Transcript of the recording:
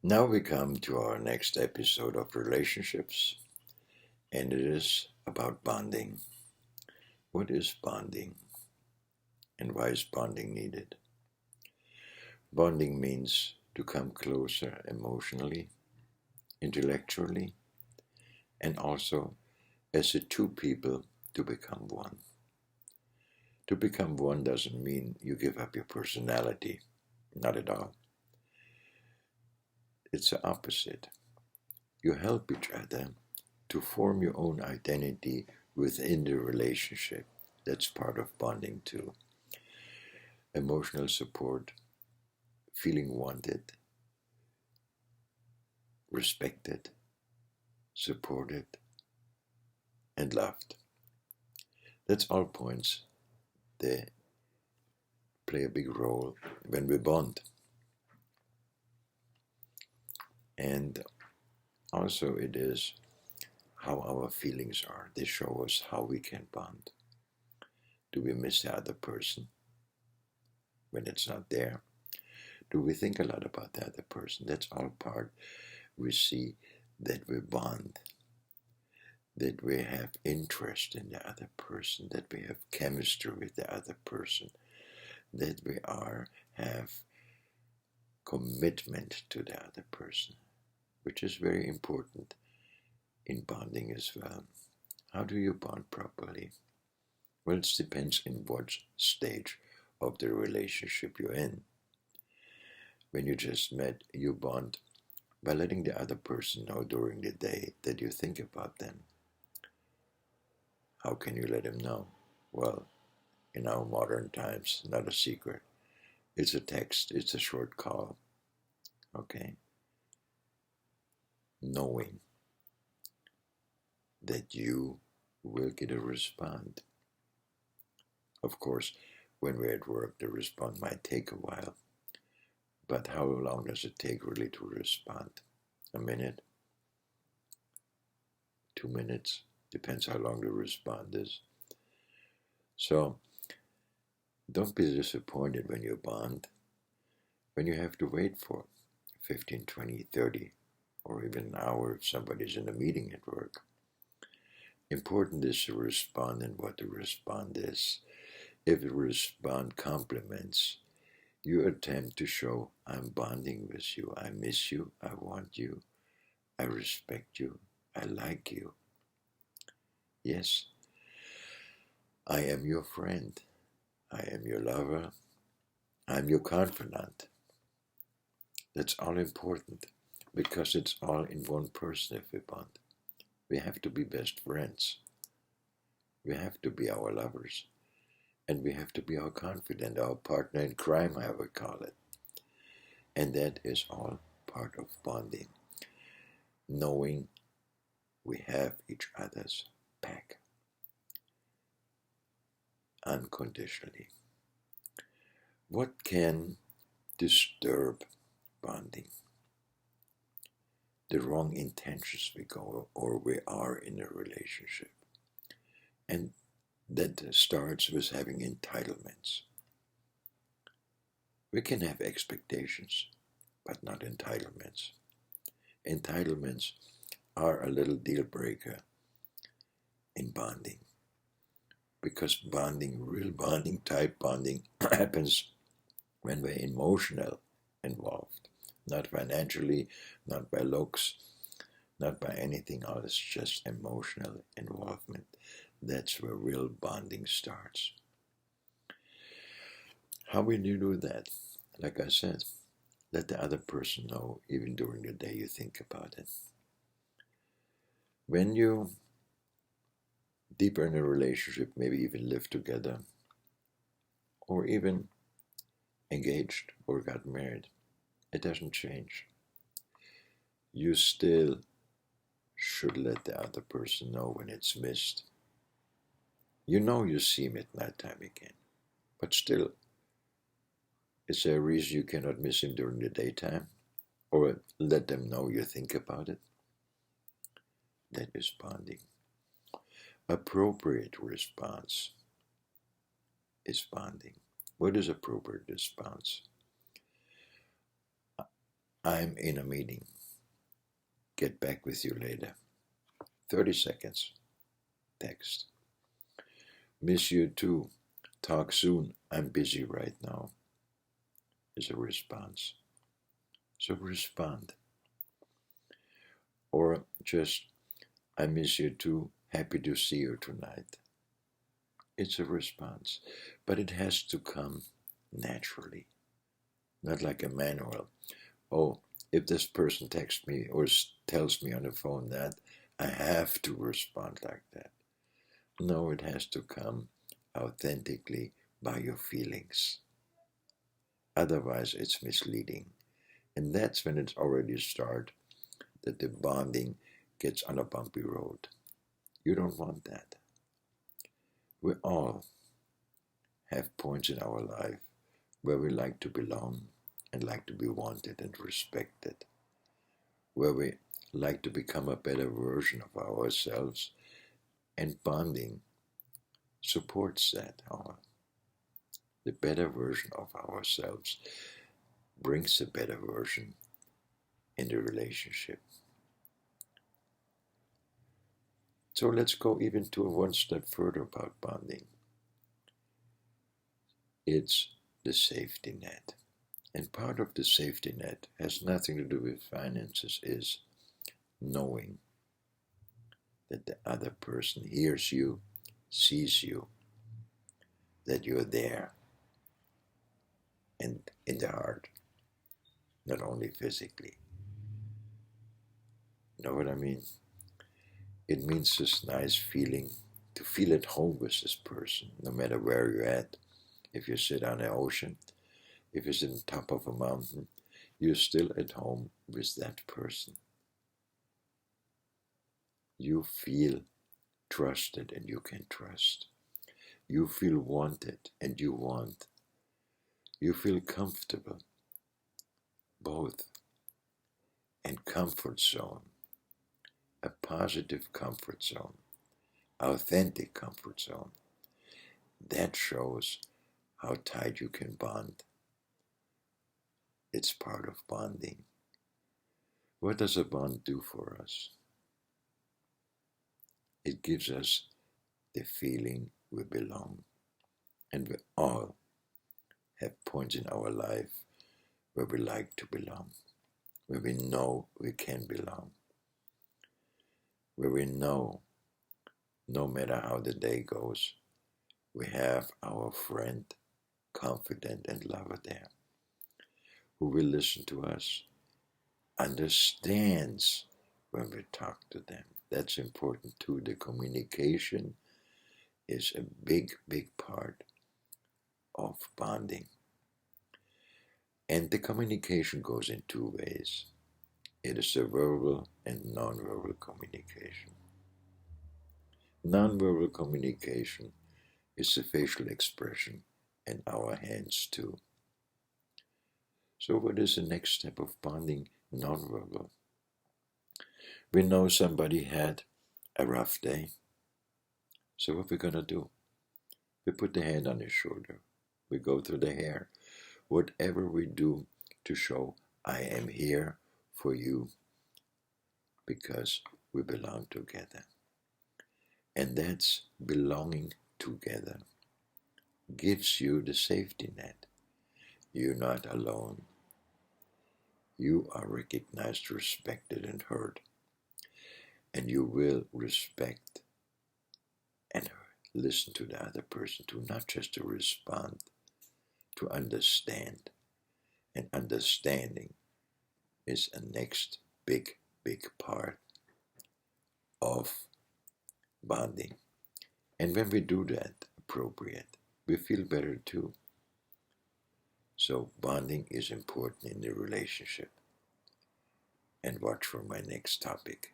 Now we come to our next episode of relationships, and it is about bonding. What is bonding, and why is bonding needed? Bonding means to come closer emotionally, intellectually, and also as a two people to become one. To become one doesn't mean you give up your personality, not at all. It's the opposite. You help each other to form your own identity within the relationship. That's part of bonding too. Emotional support, feeling wanted, respected, supported, and loved. That's all points that play a big role when we bond. And also it is how our feelings are. They show us how we can bond. Do we miss the other person when it's not there? Do we think a lot about the other person? That's all part. We see that we bond, that we have interest in the other person, that we have chemistry with the other person, that we have commitment to the other person, which is very important in bonding as well. How do you bond properly? Well, it depends in what stage of the relationship you're in. When you just met, you bond by letting the other person know during the day that you think about them. How can you let him know? Well, in our modern times, not a secret. It's a text, it's a short call. Okay? Knowing that you will get a response. Of course, when we're at work, the response might take a while. But how long does it take really to respond? A minute? 2 minutes? Depends how long the response is. So, don't be disappointed when you bond, when you have to wait for 15, 20, 30, or even an hour if somebody's in a meeting at work. Important is to respond and what the response is. If the response compliments, you attempt to show, I'm bonding with you, I miss you, I want you, I respect you, I like you. Yes, I am your friend, I am your lover, I'm your confidant. That's all important because it's all in one person if we bond. We have to be best friends. We have to be our lovers. And we have to be our confidant, our partner in crime, I would call it. And that is all part of bonding. Knowing we have each other's back. Unconditionally. What can disturb bonding? The wrong intentions we go or we are in a relationship. And that starts with having entitlements. We can have expectations, but not entitlements. Entitlements are a little deal breaker in bonding. Because bonding, real bonding, type bonding, happens when we're emotional involved. Not financially, not by looks, not by anything else, just emotional involvement. That's where real bonding starts. How will you do that? Like I said, let the other person know even during the day you think about it. When you deeper in a relationship, maybe even live together, or even engaged or got married, it doesn't change. You still should let the other person know when it's missed. You know you see him at night time again, but still, is there a reason you cannot miss him during the daytime? Or let them know you think about it? That is bonding. Appropriate response is bonding. What is appropriate response? I'm in a meeting. Get back with you later. 30 seconds. Text. Miss you too. Talk soon. I'm busy right now. Is a response. So respond. Or just, I miss you too. Happy to see you tonight. It's a response. But it has to come naturally. Not like a manual. Oh, if this person texts me or tells me on the phone that, I have to respond like that. No, it has to come authentically by your feelings. Otherwise, it's misleading. And that's when it's already start that the bonding gets on a bumpy road. You don't want that. We all have points in our life where we like to belong and like to be wanted and respected, where we like to become a better version of ourselves, and bonding supports that. The better version of ourselves brings a better version in the relationship. So let's go even to one step further about bonding. It's the safety net. And part of the safety net has nothing to do with finances, is knowing that the other person hears you, sees you, that you're there, and in the heart, not only physically. You know what I mean? It means this nice feeling to feel at home with this person, no matter where you're at. If you sit on the ocean, if you sit on top of a mountain, you're still at home with that person. You feel trusted and you can trust. You feel wanted and you want. You feel comfortable, both, and comfort zone, a positive comfort zone, authentic comfort zone. That shows how tight you can bond. It's part of bonding. What does a bond do for us? It gives us the feeling we belong. And we all have points in our life where we like to belong, where we know we can belong, where we know no matter how the day goes, we have our friend, confidant, and lover there who will listen to us, understands when we talk to them. That's important too. The communication is a big, big part of bonding. And the communication goes in two ways. It is the verbal and non-verbal communication. Non-verbal communication is the facial expression and our hands too. So what is the next step of bonding non-verbal? We know somebody had a rough day. So what we're going to do? We put the hand on his shoulder. We go through the hair. Whatever we do to show I am here for you because we belong together. And that's belonging together. Gives you the safety net. You're not alone. You are recognized, respected, and heard. And you will respect and listen to the other person too, not just to respond, to understand. And understanding is a next big, big part of bonding. And when we do that appropriate, we feel better too. So bonding is important in the relationship. And watch for my next topic.